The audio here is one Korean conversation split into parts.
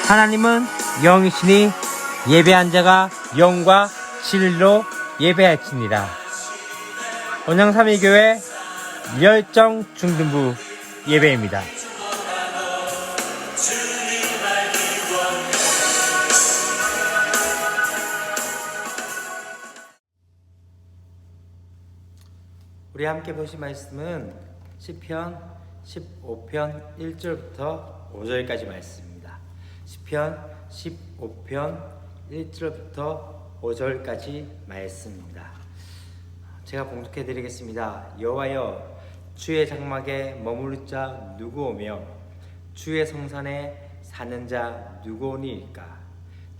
하나님은 영이시니 예배한 자가 영과 진리로 예배할지니라. 원영삼위교회 열정 중등부 예배입니다. 우리 함께 보실 말씀은 시편 15편 1절부터 5절까지 말씀입니다. 시편 15편 1절부터 5절까지 말씀입니다. 제가 봉독해 드리겠습니다. 여호와여, 주의 장막에 머무를 자 누구 오며 주의 성산에 사는 자 누구 오니이까?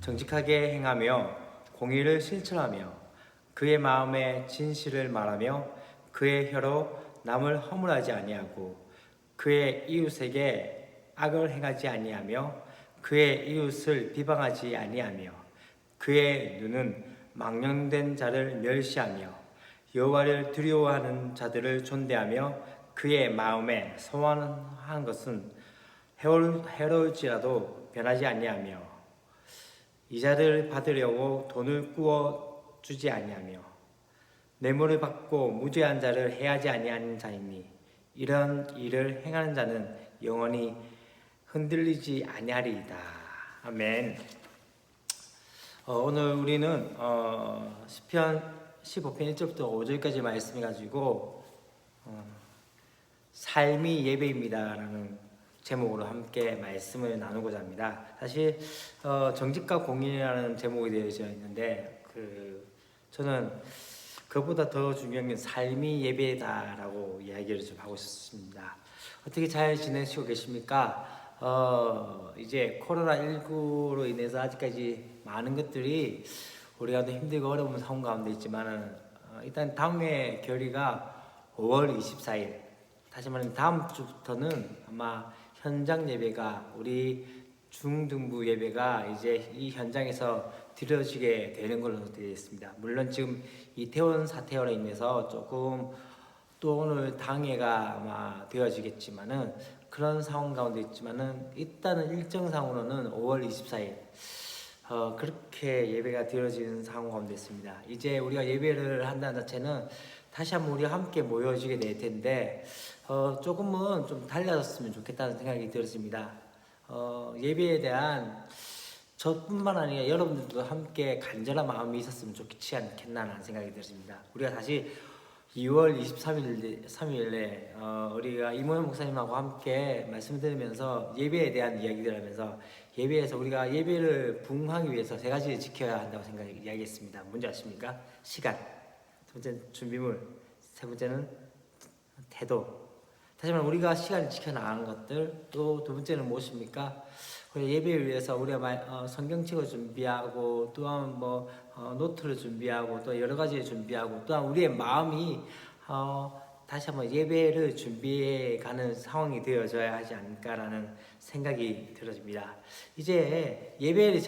정직하게 행하며 공의를 실천하며 그의 마음에 진실을 말하며 그의 혀로 남을 허물하지 아니하고 그의 이웃에게 악을 행하지 아니하며 그의 이웃을 비방하지 아니하며 그의 눈은 망령된 자를 멸시하며 여호와를 두려워하는 자들을 존대하며 그의 마음에 소원한 것은 해로울지라도 변하지 아니하며 이자를 받으려고 돈을 꾸어 주지 아니하며 뇌물을 받고 무죄한 자를 해하지 아니하는 자이니 이런 일을 행하는 자는 영원히 흔들리지 아니하리이다. 아멘. 오늘 우리는 시편 15편 1절부터 5절까지 말씀해가지고 삶이 예배입니다라는 제목으로 함께 말씀을 나누고자 합니다. 사실 정직과 공의라는 제목이 되어져 있는데 저는 그보다 더 중요한 건 삶이 예배다라고 이야기를 좀 하고 싶습니다. 어떻게 잘 지내시고 계십니까? 이제 코로나19로 인해서 아직까지 많은 것들이 우리가 힘들고 어려운 상황 가운데 있지만은 일단 다음에 결의가 5월 24일, 다시 말하면 다음 주부터는 아마 현장 예배가 우리 중등부 예배가 이제 이 현장에서 드려지게 되는 걸로 되어 있습니다. 물론 지금 이태원 사태로 인해서 조금 또 오늘 당회가 아마 되어지겠지만은 그런 상황 가운데 있지만은 일단은 일정상으로는 5월 24일 그렇게 예배가 드려지는 상황 가운데 있습니다. 이제 우리가 예배를 한다는 자체는 다시 한번 우리가 함께 모여지게 될 텐데 조금은 좀 달라졌으면 좋겠다는 생각이 들었습니다. 예배에 대한 저뿐만 아니라 여러분들도 함께 간절한 마음이 있었으면 좋지 않겠나라는 생각이 들었습니다. 우리가 다시 2월 23일에 우리가 이모현 목사님하고 함께 말씀 들으면서 예배에 대한 이야기들 하면서 예배에서 우리가 예배를 부응하기 위해서 세 가지를 지켜야 한다고 이야기했습니다. 뭔지 아십니까? 시간, 두 번째는 준비물, 세 번째는 태도. 다시 말하면 우리가 시간을 지켜나가는 것들, 또 두 번째는 무엇입니까? 우리 예배를 위해서 우리가 성경책을 준비하고 또한 노트를 준비하고 또 여러 가지를 준비하고 또한 우리의 마음이 다시 한번 예배를 준비해 가는 상황이 되어져야 하지 않을까라는 생각이 들어집니다. 이제 예배의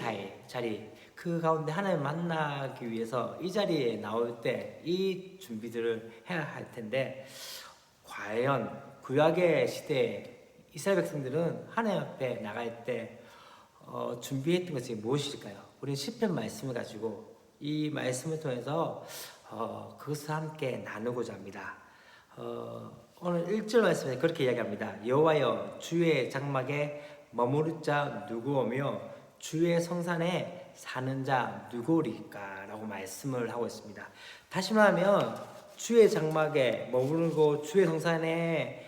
자리 그 가운데 하나님을 만나기 위해서 이 자리에 나올 때 이 준비들을 해야 할 텐데 과연 구약의 시대에 이스라엘 백성들은 하나님 앞에 나갈 때 준비했던 것이 무엇일까요? 우리는 시편 말씀을 가지고 이 말씀을 통해서 그것을 함께 나누고자 합니다. 오늘 1절 말씀에 그렇게 이야기합니다. 여호와여, 주의 장막에 머무를 자 누구 오며 주의 성산에 사는 자 누구리까? 라고 말씀을 하고 있습니다. 다시 말하면 주의 장막에 머무르고 주의 성산에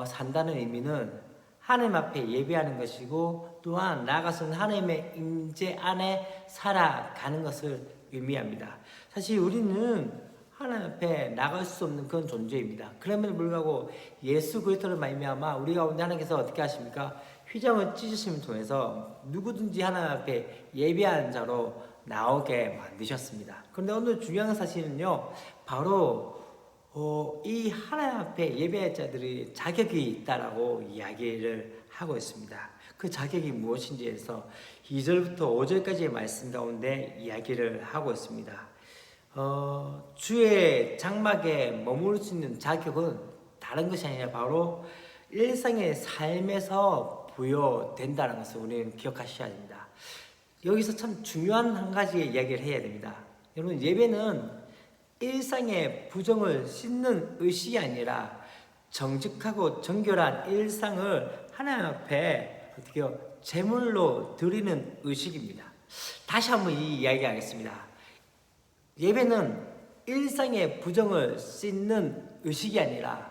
산다는 의미는 하나님 앞에 예배하는 것이고 또한 나아가서는 하나님의 임재 안에 살아가는 것을 의미합니다. 사실 우리는 하나님 앞에 나갈 수 없는 그런 존재입니다. 그럼에도 불구하고 예수 그리스도를 말미암아 우리 가운데 하나님께서 어떻게 하십니까? 휘장을 찢으심을 통해서 누구든지 하나님 앞에 예배하는 자로 나오게 만드셨습니다. 그런데 오늘 중요한 사실은요, 바로 이 하나님 앞에 예배할 자들이 자격이 있다라고 이야기를 하고 있습니다. 그 자격이 무엇인지 해서 2절부터 5절까지의 말씀 가운데 이야기를 하고 있습니다. 주의 장막에 머무를 수 있는 자격은 다른 것이 아니라 바로 일상의 삶에서 부여된다는 것을 우리는 기억하셔야 됩니다. 여기서 참 중요한 한 가지의 이야기를 해야 됩니다. 여러분, 예배는 일상의 부정을 씻는 의식이 아니라 정직하고 정결한 일상을 하나님 앞에 어떻게요? 제물로 드리는 의식입니다. 다시 한번 이 이야기 하겠습니다. 예배는 일상의 부정을 씻는 의식이 아니라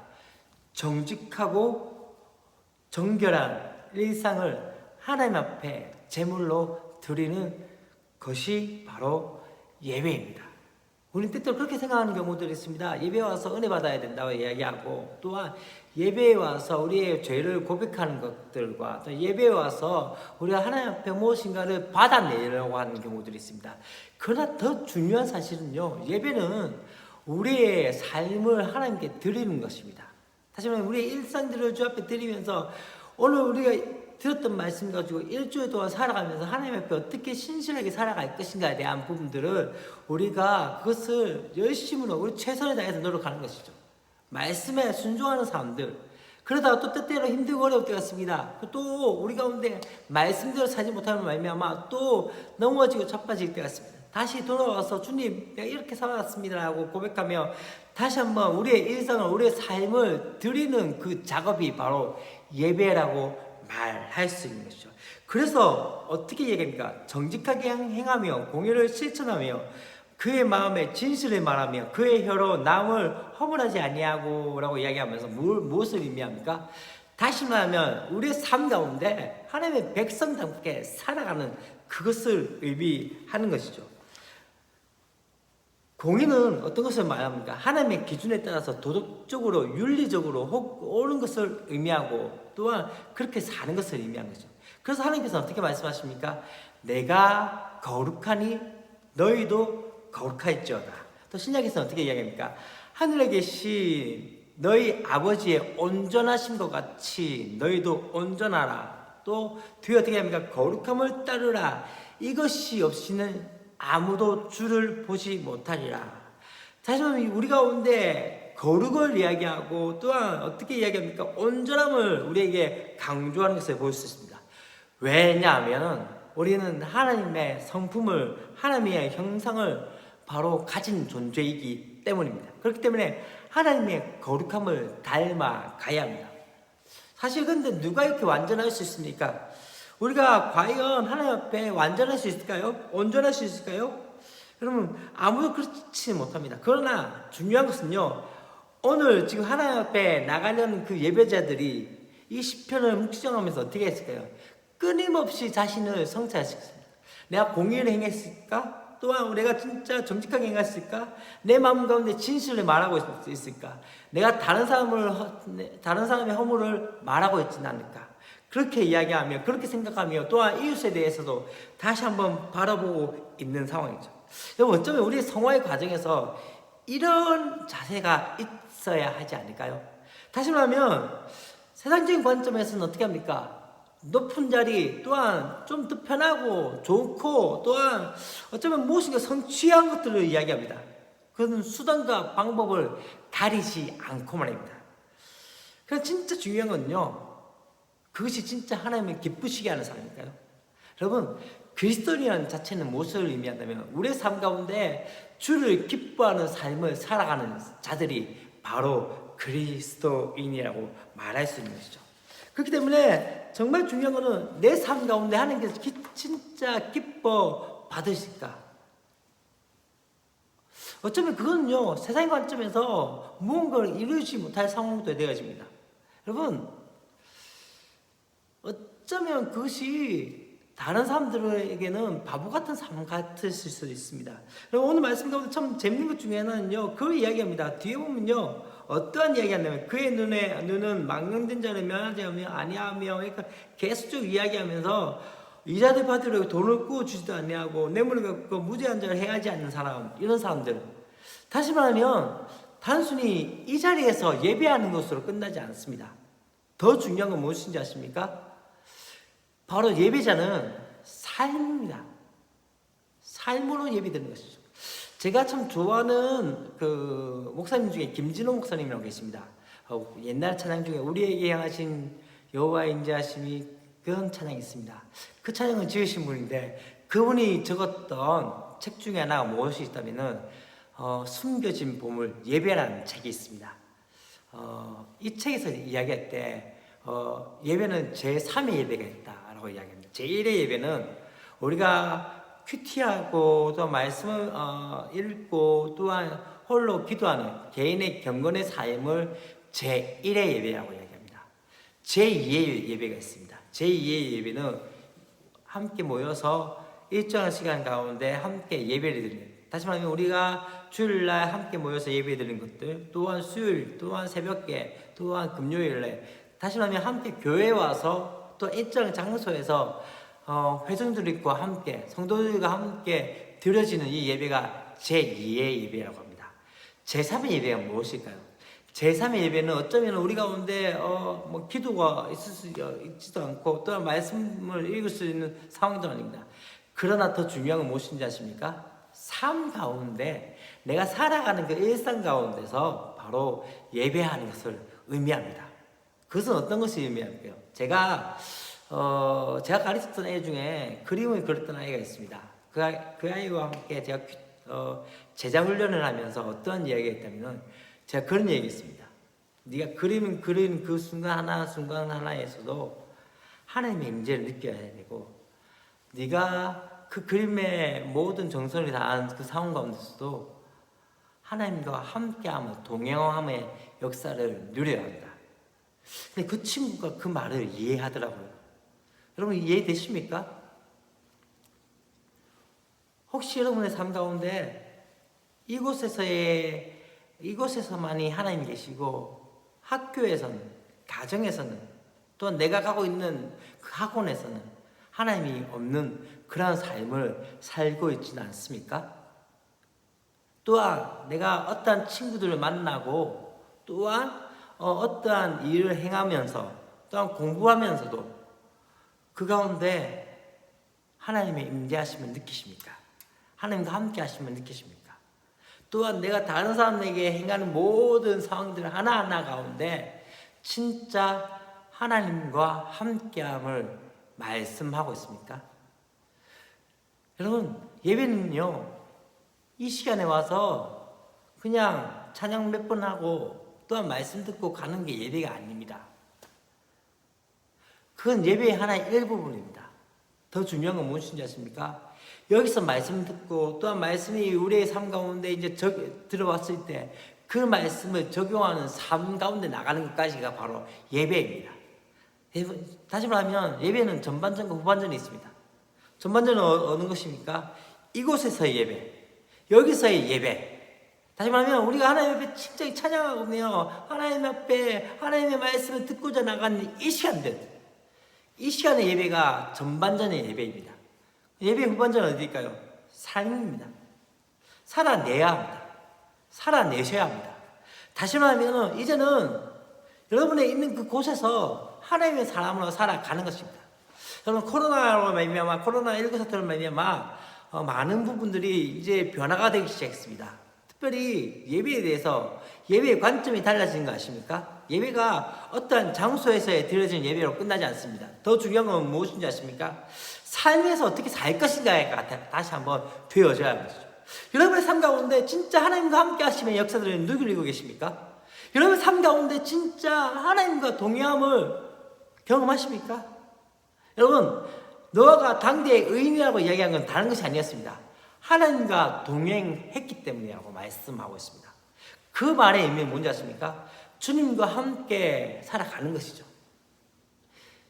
정직하고 정결한 일상을 하나님 앞에 제물로 드리는 것이 바로 예배입니다. 우리는 때때로 그렇게 생각하는 경우들이 있습니다. 예배에 와서 은혜 받아야 된다고 이야기하고, 또한 예배에 와서 우리의 죄를 고백하는 것들과, 또 예배에 와서 우리가 하나님 앞에 무엇인가를 받아내려고 하는 경우들이 있습니다. 그러나 더 중요한 사실은요, 예배는 우리의 삶을 하나님께 드리는 것입니다. 다시 말하면 우리의 일상들을 주 앞에 드리면서, 오늘 우리가 들었던 말씀 가지고 일주일 동안 살아가면서 하나님 앞에 어떻게 신실하게 살아갈 것인가에 대한 부분들을 우리가 그것을 열심으로 우리 최선을 다해서 노력하는 것이죠. 말씀에 순종하는 사람들, 그러다가 또 때때로 힘들고 어려울 때가 있습니다. 또 우리 가운데 말씀대로 살지 못하는 말미암아 또 넘어지고 자빠질 때가 있습니다. 다시 돌아와서 주님, 내가 이렇게 살아왔습니다 라고 고백하며 다시 한번 우리의 일상을, 우리의 삶을 드리는 그 작업이 바로 예배라고 말할 수 있는 것이죠. 그래서 어떻게 얘기합니까? 정직하게 행하며 공의를 실천하며 그의 마음에 진실을 말하며 그의 혀로 남을 허물하지 아니하고 라고 이야기하면서 무엇을 의미합니까? 다시 말하면 우리의 삶 가운데 하나님의 백성답게 살아가는 그것을 의미하는 것이죠. 공의는 어떤 것을 말합니까? 하나님의 기준에 따라서 도덕적으로, 윤리적으로 옳은 것을 의미하고, 또한 그렇게 사는 것을 의미하는 거죠. 그래서 하나님께서 어떻게 말씀하십니까? 내가 거룩하니 너희도 거룩할지어다. 또 신약에서는 어떻게 이야기합니까? 하늘에 계신 너희 아버지의 온전하심과 같이 너희도 온전하라. 또 뒤에 어떻게 합니까? 거룩함을 따르라. 이것이 없이는 아무도 주를 보지 못하리라. 다시 말하면 우리 가운데 거룩을 이야기하고, 또한 어떻게 이야기합니까? 온전함을 우리에게 강조하는 것을 볼 수 있습니다. 왜냐하면 우리는 하나님의 성품을, 하나님의 형상을 바로 가진 존재이기 때문입니다. 그렇기 때문에 하나님의 거룩함을 닮아가야 합니다. 사실 근데 누가 이렇게 완전할 수 있습니까? 우리가 과연 하나님 앞에 완전할 수 있을까요? 온전할 수 있을까요? 여러분, 아무도 그렇지 못합니다. 그러나 중요한 것은요, 오늘 지금 하나님 앞에 나가려는 그 예배자들이 이 시편을 묵상하면서 어떻게 했을까요? 끊임없이 자신을 성찰했습니다. 내가 공의를 행했을까? 또한 내가 진짜 정직하게 행했을까? 내 마음 가운데 진실을 말하고 있을까? 내가 다른 사람의 허물을 말하고 있지는 않을까? 그렇게 이야기하며, 그렇게 생각하며, 또한 이웃에 대해서도 다시 한번 바라보고 있는 상황이죠. 여러분, 어쩌면 우리의 성화의 과정에서 이런 자세가 있어야 하지 않을까요? 다시 말하면 세상적인 관점에서는 어떻게 합니까? 높은 자리, 또한 좀 더 편하고 좋고, 또한 어쩌면 무엇인가 성취한 것들을 이야기합니다. 그런 수단과 방법을 가리지 않고 말입니다. 그래서 진짜 중요한 건요, 그것이 진짜 하나님을 기쁘시게 하는 사람일까요? 여러분, 그리스도인이라는 자체는 무엇을 의미한다면 우리의 삶 가운데 주를 기뻐하는 삶을 살아가는 자들이 바로 그리스도인이라고 말할 수 있는 것이죠. 그렇기 때문에 정말 중요한 것은 내 삶 가운데 하나님께서 진짜 기뻐 받으실까? 어쩌면 그거는요, 세상의 관점에서 무언가를 이루지 못할 상황도 되어집니다. 여러분, 어쩌면 그것이 다른 사람들에게는 바보 같은 삶 같을 수도 있습니다. 오늘 말씀 가운데 참 재밌는 것 중에 하나는요, 그 이야기합니다. 뒤에 보면요, 어떠한 이야기하냐면 그의 눈은 망령된 자를 면하지 아니하며, 그러니까 계속적으로 이야기하면서 이자를 받으려고 돈을 꾸어주지도 아니하고 뇌물을 갖고 무죄한 자를 해하지 않는 사람, 이런 사람들. 다시 말하면 단순히 이 자리에서 예배하는 것으로 끝나지 않습니다. 더 중요한 건 무엇인지 아십니까? 바로 예배자는 삶입니다. 삶으로 예배드리는 것이죠. 제가 참 좋아하는 그 목사님 중에 김진호 목사님이라고 계십니다. 옛날 찬양 중에 우리에게 향하신 여호와의 인자하심이 그런 찬양이 있습니다. 그 찬양을 지으신 분인데 그분이 적었던 책 중에 하나가 무엇이 있다면은 숨겨진 보물 예배라는 책이 있습니다. 이 책에서 이야기할 때 예배는 제3의 예배가 있다라고 이야기합니다. 제1의 예배는 우리가 큐티하고 또 말씀을 읽고 또한 홀로 기도하는 개인의 경건의 삶을 제1의 예배라고 이야기합니다. 제2의 예배가 있습니다. 제2의 예배는 함께 모여서 일정한 시간 가운데 함께 예배를 드리는, 다시 말하면 우리가 주일날 함께 모여서 예배 드리는 것들, 또한 수요일, 또한 새벽에, 또한 금요일에, 다시 말하면 함께 교회에 와서 또 일정한 장소에서 회중들과 함께, 성도들과 함께 드려지는 이 예배가 제2의 예배라고 합니다. 제3의 예배가 무엇일까요? 제3의 예배는 어쩌면 우리 가운데 기도가 있지도 않고 또한 말씀을 읽을 수 있는 상황도 아닙니다. 그러나 더 중요한 건 무엇인지 아십니까? 삶 가운데 내가 살아가는 그 일상 가운데서 바로 예배하는 것을 의미합니다. 그것은 어떤 것이 의미할까요? 제가 가르쳤던 애 중에 그림을 그렸던 아이가 있습니다. 그 아이와 함께 제가 제자 훈련을 하면서 어떤 이야기가 있다면 제가 그런 얘기 했습니다. 네가 그림을 그린 그 순간 하나에서도 하나님의 임재를 느껴야 되고, 네가 그 그림의 모든 정성을 다한 그 상황 가운데서도 하나님과 함께함을, 동행함의 역사를 누려야 한다. 근데 그 친구가 그 말을 이해하더라고요. 여러분 이해되십니까? 혹시 여러분의 삶 가운데 이곳에서만이 하나님 계시고, 학교에서는, 가정에서는, 또 내가 가고 있는 그 학원에서는 하나님이 없는 그러한 삶을 살고 있지는 않습니까? 또한 내가 어떠한 친구들을 만나고, 또한 어떠한 일을 행하면서, 또한 공부하면서도 그 가운데 하나님의 임재하심을 느끼십니까? 하나님과 함께 하심을 느끼십니까? 또한 내가 다른 사람에게 행하는 모든 상황들 하나하나 가운데 진짜 하나님과 함께함을 말씀하고 있습니까? 여러분, 예배는요, 이 시간에 와서 그냥 찬양 몇 번 하고 또한 말씀 듣고 가는 게 예배가 아닙니다. 그건 예배의 하나의 일부분입니다. 더 중요한 건 무엇인지 아십니까? 여기서 말씀 듣고 또한 말씀이 우리의 삶 가운데 이제 들어왔을 때 그 말씀을 적용하는 삶 가운데 나가는 것까지가 바로 예배입니다. 다시 말하면 예배는 전반전과 후반전이 있습니다. 전반전은 어느 것입니까? 이곳에서의 예배, 여기서의 예배. 다시 말하면 우리가 하나님 앞에 진짜 찬양하고요, 하나님 앞에 하나님의 말씀을 듣고자 나가는 이 시간들, 이 시간의 예배가 전반전의 예배입니다. 예배 후반전은 어디일까요? 삶입니다. 살아내야 합니다. 살아내셔야 합니다. 다시 말하면 이제는 여러분의 있는 그 곳에서 하나님의 사람으로 살아가는 것입니다. 여러분, 코로나19 사태로 말미암아 많은 부분들이 이제 변화가 되기 시작했습니다. 특별히 예배에 대해서 예배의 관점이 달라진 거 아십니까? 예배가 어떠한 장소에서의 드려지는 예배로 끝나지 않습니다. 더 중요한 건 무엇인지 아십니까? 삶에서 어떻게 살 것인가가 다시 한번 되어져야 하는 것이죠. 여러분의 삶 가운데 진짜 하나님과 함께 하시면 역사들은 누구를 이루고 계십니까? 여러분의 삶 가운데 진짜 하나님과 동행함을 경험하십니까? 여러분, 노아가 당대의 의인이라고 이야기한 건 다른 것이 아니었습니다. 하나님과 동행했기 때문이라고 말씀하고 있습니다. 그 말의 의미는 뭔지 아십니까? 주님과 함께 살아가는 것이죠.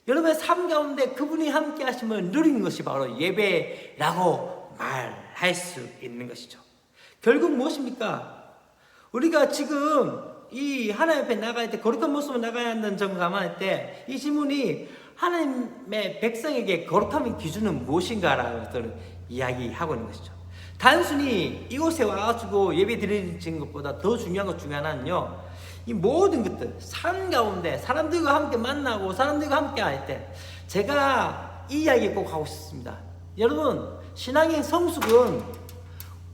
여러분의 삶 가운데 그분이 함께 하심을 누리는 것이 바로 예배라고 말할 수 있는 것이죠. 결국 무엇입니까? 우리가 지금 이 하나님 앞에 나갈 때, 거룩한 모습으로 나가야 한다는 점을 감안할 때 이 질문이 하나님의 백성에게 거룩함의 기준은 무엇인가라는 것을 이야기하고 있는 것이죠. 단순히 이곳에 와가지고 예배 드리는 것보다 더 중요한 것 중에 하나는요, 이 모든 것들, 삶 가운데 사람들과 함께 만나고 사람들과 함께 할 때, 제가 이 이야기 꼭 하고 싶습니다. 여러분, 신앙의 성숙은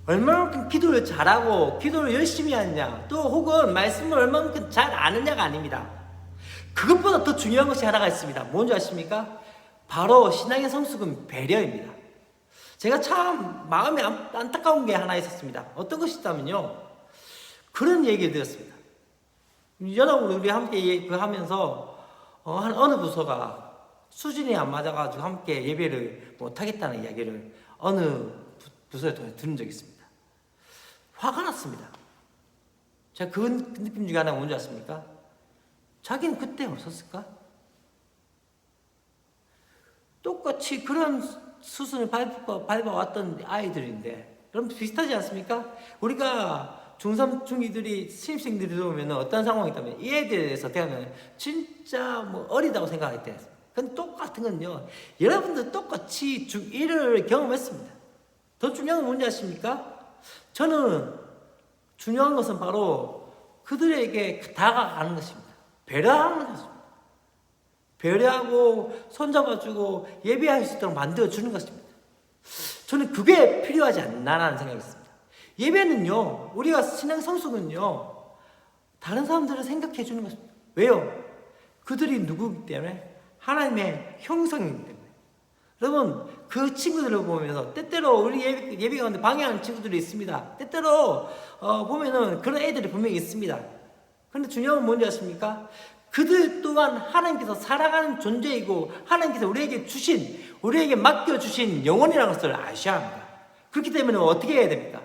얼마만큼 기도를 잘하고 기도를 열심히 하느냐, 또 혹은 말씀을 얼마만큼 잘 아느냐가 아닙니다. 그것보다 더 중요한 것이 하나가 있습니다. 뭔지 아십니까? 바로 신앙의 성숙은 배려입니다. 제가 참 마음이 안타까운 게 하나 있었습니다. 어떤 것이 있다면요, 그런 얘기를 들었습니다. 여러분, 우리 함께 하면서 어느 부서가 수준이 안 맞아가지고 함께 예배를 못하겠다는 이야기를 어느 부서에 통해 들은 적이 있습니다. 화가 났습니다. 제가 그 느낌 중에 하나가 뭔지 아십니까? 자기는 그때 없었을까? 똑같이 그런 수순을 밟아왔던 아이들인데, 여러분 비슷하지 않습니까? 우리가 중3, 중2들이 신입생들이 들어오면 어떤 상황이 있다면 이 애들에 대해서 대하면 진짜 어리다고 생각할 때, 근데 똑같은 건요, 여러분들 똑같이 중1을 경험했습니다. 더 중요한 건 뭔지 아십니까? 저는 중요한 것은 바로 그들에게 다가가는 것입니다. 배려하는 것입니다. 배려하고 손잡아주고 예배할 수 있도록 만들어주는 것입니다. 저는 그게 필요하지 않나라는 생각이 있습니다. 예배는요, 우리가 신앙 성숙은요, 다른 사람들을 생각해 주는 것입니다. 왜요? 그들이 누구이기 때문에? 하나님의 형상이기 때문에. 여러분, 그 친구들을 보면서 때때로 우리 예배 가운데 방해하는 친구들이 있습니다. 때때로 보면은 그런 애들이 분명히 있습니다. 그런데 중요한 건 뭔지 아십니까? 그들 또한 하나님께서 사랑하는 존재이고 하나님께서 우리에게 맡겨주신 영혼이라는 것을 아셔야 합니다. 그렇기 때문에 어떻게 해야 됩니까?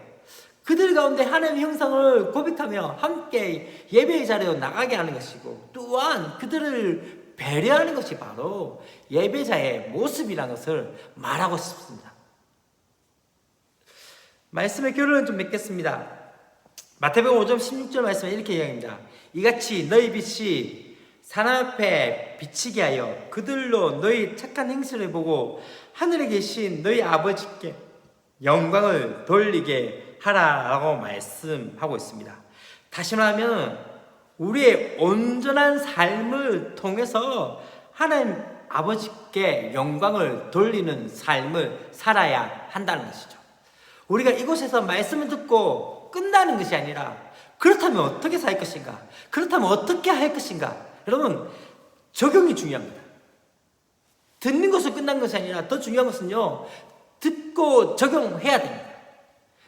그들 가운데 하나님의 형상을 고백하며 함께 예배의 자리로 나가게 하는 것이고, 또한 그들을 배려하는 것이 바로 예배자의 모습이라는 것을 말하고 싶습니다. 말씀의 결론을 좀 맺겠습니다. 마태복음 5장 16절 말씀에 이렇게 이야기합니다. 이같이 너희 빛이 사람 앞에 비치게 하여 그들로 너희 착한 행실을 보고 하늘에 계신 너희 아버지께 영광을 돌리게 하라라고 말씀하고 있습니다. 다시 말하면 우리의 온전한 삶을 통해서 하나님 아버지께 영광을 돌리는 삶을 살아야 한다는 것이죠. 우리가 이곳에서 말씀을 듣고 끝나는 것이 아니라, 그렇다면 어떻게 살 것인가? 그렇다면 어떻게 할 것인가? 여러분, 적용이 중요합니다. 듣는 것으로 끝난 것이 아니라 더 중요한 것은요, 듣고 적용해야 됩니다.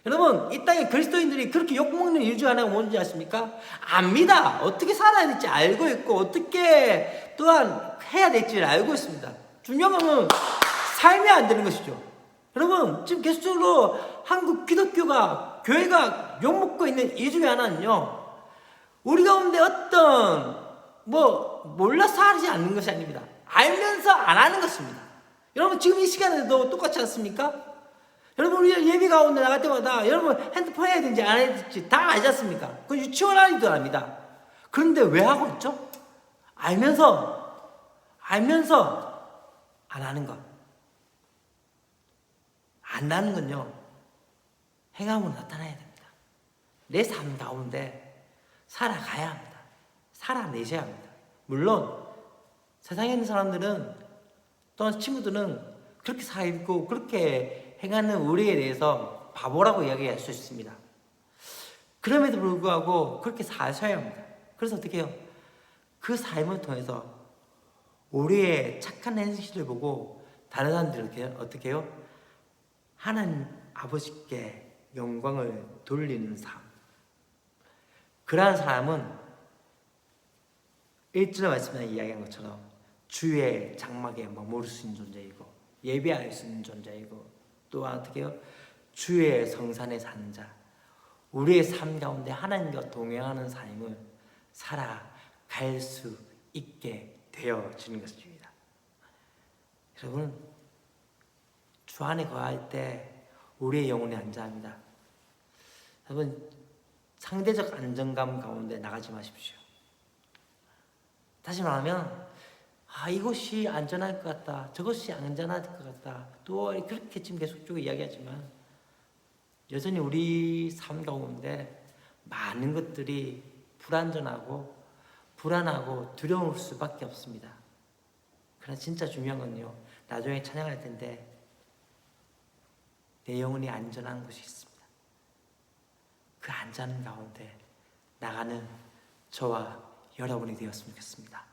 여러분, 이 땅에 그리스도인들이 그렇게 욕먹는 이유 중 하나가 뭔지 아십니까? 압니다. 어떻게 살아야 될지 알고 있고 어떻게 또한 해야 될지를 알고 있습니다. 중요한 건 삶이 안 되는 것이죠. 여러분, 지금 계속적으로 한국 기독교가, 교회가 욕먹고 있는 이유 중에 하나는요, 우리 가운데 어떤 몰라서 하지 않는 것이 아닙니다. 알면서 안 하는 것입니다. 여러분, 지금 이 시간에도 똑같지 않습니까? 여러분, 우리 예배 가운데 나갈 때마다 여러분 핸드폰 해야 되는지 안 해야 되는지 다 알지 않습니까? 그건 유치원 아이도 압니다. 그런데 왜 하고 있죠? 알면서 안 하는 것. 안 하는 건요, 행함으로 나타나야 됩니다. 내 삶 가운데 살아가야 합니다. 살아내셔야 합니다. 물론 세상에 있는 사람들은, 또한 친구들은 그렇게 살고 그렇게 행하는 우리에 대해서 바보라고 이야기할 수 있습니다. 그럼에도 불구하고 그렇게 사셔야 합니다. 그래서 어떻게 해요? 그 삶을 통해서 우리의 착한 행실을 보고 다른 사람들이 어떻게 해요? 하나님 아버지께 영광을 돌리는 삶. 그러한 사람은 1절에 말씀에 이야기한 것처럼 주의 장막에 머무를 수 있는 존재이고 예배할 수 있는 존재이고, 또한 어떻게 해요? 주의 성산에 사는 자, 우리의 삶 가운데 하나님과 동행하는 삶을 살아갈 수 있게 되어지는 것입니다. 여러분, 주 안에 거할 때 우리의 영혼이 안전합니다. 여러분, 상대적 안정감 가운데 나가지 마십시오. 다시 말하면, 이곳이 안전할 것 같다, 저것이 안전할 것 같다, 또 그렇게 지금 계속적으로 이야기하지만 여전히 우리 삶 가운데 많은 것들이 불안전하고 불안하고 두려울 수밖에 없습니다. 그러나 진짜 중요한 건요, 나중에 찬양할 텐데 내 영혼이 안전한 곳이 있습니다. 그 안전 가운데 나가는 저와 여러분이 되었으면 좋겠습니다.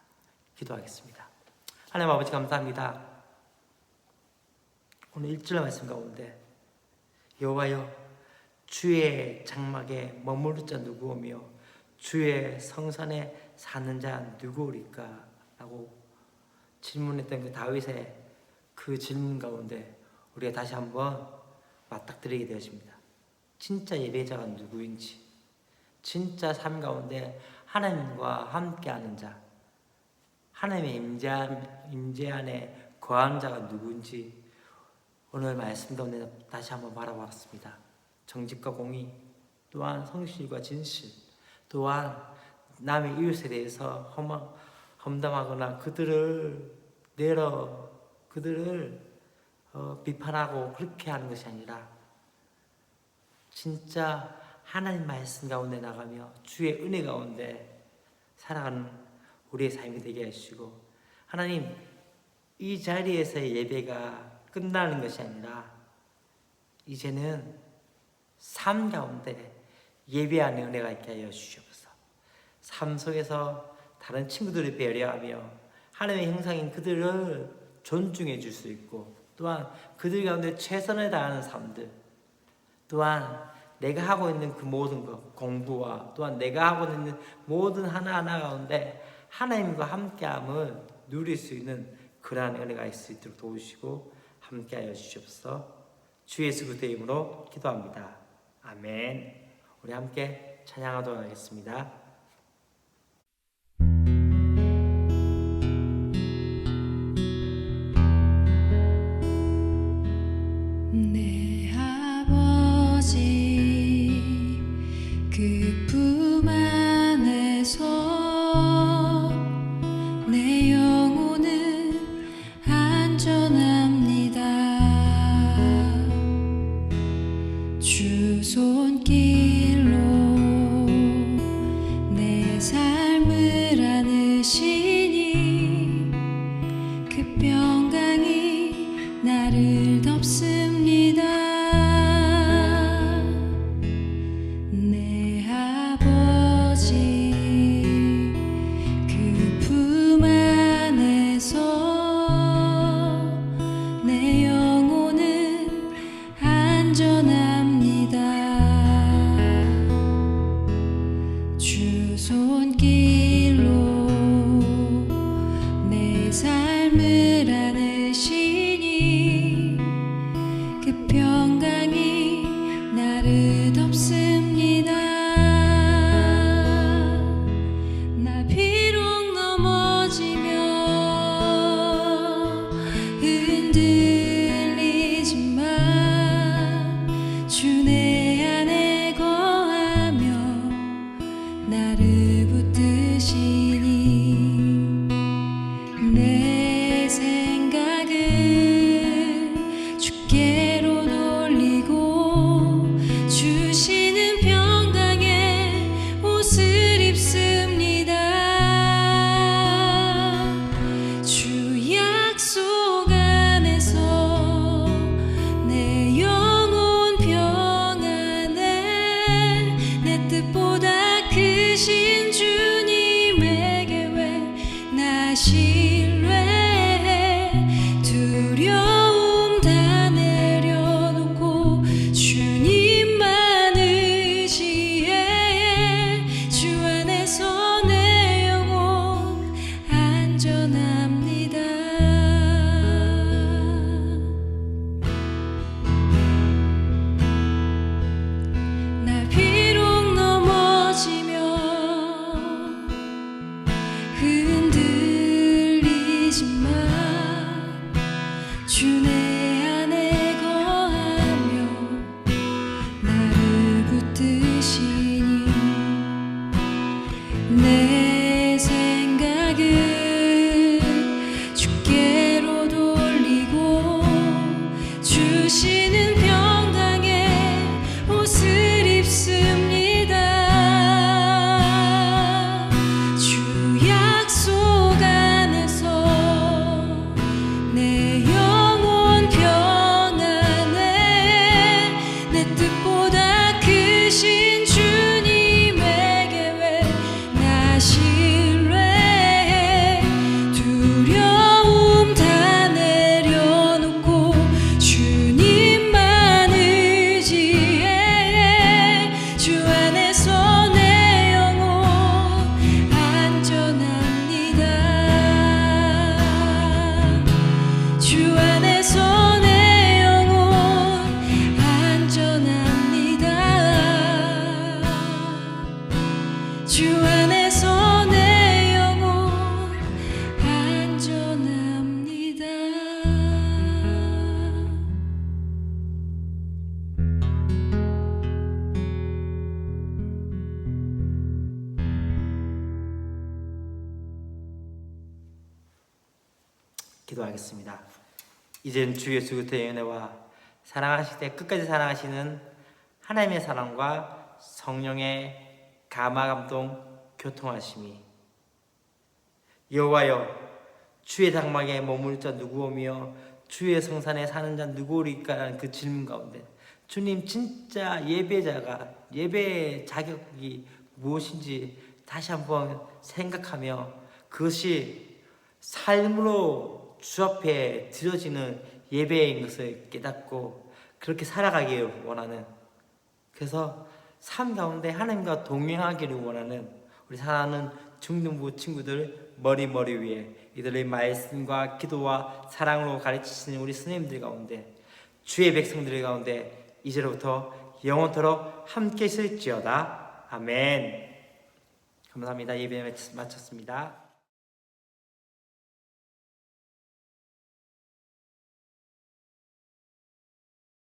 기도하겠습니다. 하나님 아버지, 감사합니다. 오늘 1절 말씀 가운데 여호와여 주의 장막에 머무를 자 누구오며 주의 성산에 사는 자 누구오리까? 라고 질문했던 그 다윗의 그 질문 가운데 우리가 다시 한번 맞닥뜨리게 되어집니다. 진짜 예배자가 누구인지, 진짜 삶 가운데 하나님과 함께하는 자, 하나님의 임재 안에 거하는 자가 누구인지 오늘 말씀 가운데 다시 한번 바라봤습니다. 정직과 공의, 또한 성실과 진실, 또한 남의 이웃에 대해서 험담하거나 그들을 비판하고 그렇게 하는 것이 아니라 진짜 하나님 말씀 가운데 나가며 주의 은혜 가운데 살아가는 우리의 삶이 되게 하시고, 하나님 이 자리에서의 예배가 끝나는 것이 아니라 이제는 삶 가운데 예배하는 은혜가 있게 하여 주시옵소서. 삶 속에서 다른 친구들을 배려하며 하나님의 형상인 그들을 존중해 줄 수 있고, 또한 그들 가운데 최선을 다하는 삶들, 또한 내가 하고 있는 그 모든 것, 공부와 또한 내가 하고 있는 모든 하나하나 가운데 하나님과 함께함을 누릴 수 있는 그러한 은혜가 있을 수 있도록 도우시고 함께하여 주시옵소서. 주 예수 그리스도의 이름으로 기도합니다. 아멘. 우리 함께 찬양하도록 하겠습니다. 내 아버지 그 품 안에서 내 영혼은 안전합니다. 주 손길로 내 삶을 안으시니 그 평강이 나를 덮습니다. 내 아버지 그 품 안에서 내 영혼은 안전합니다. 주 손길로 내 삶을 안으시니 그 평강이 나를 덮습니다. 나 비록 넘어지며 흔들리지만 주 내 안에 거하며 나를 붙드시니 내 생각을 주께로 돌리고 주시는 평강의 옷을 입습니다. 주 약속 안에서 내 영혼 평안해. 내 뜻보다 크신 주님의 계획 나 신뢰해. 두려움 다 내려놓고 주님만 의지해. 주 안에서 내 영혼 안전합니다. 나 비록 넘어지며 흔들리지만 주 내 안에 거하며 나를 붙드시니 내 생각을 주께로 돌리고 주시는 평강의 옷을 입습니다. 주 약속 기도하겠습니다. 이젠 주 예수 그리스도의 은혜와 사랑하실 때 끝까지 사랑하시는 하나님의 사랑과 성령의 감화 감동 교통하심이 여호와여 주의 장막에 머물 자 누구오며 주의 성산에 사는 자 누구오리까라는 그 질문 가운데 주님 진짜 예배의 자격이 무엇인지 다시 한번 생각하며 그것이 삶으로 주 앞에 드려지는 예배인 것을 깨닫고 그렇게 살아가기를 원하는, 그래서 삶 가운데 하나님과 동행하기를 원하는 우리 사랑하는 중등부 친구들 머리 위에 이들의 말씀과 기도와 사랑으로 가르치시는 우리 스님들 가운데 주의 백성들 가운데 이제로부터 영원토록 함께 있을지어다. 아멘. 감사합니다. 예배 마쳤습니다.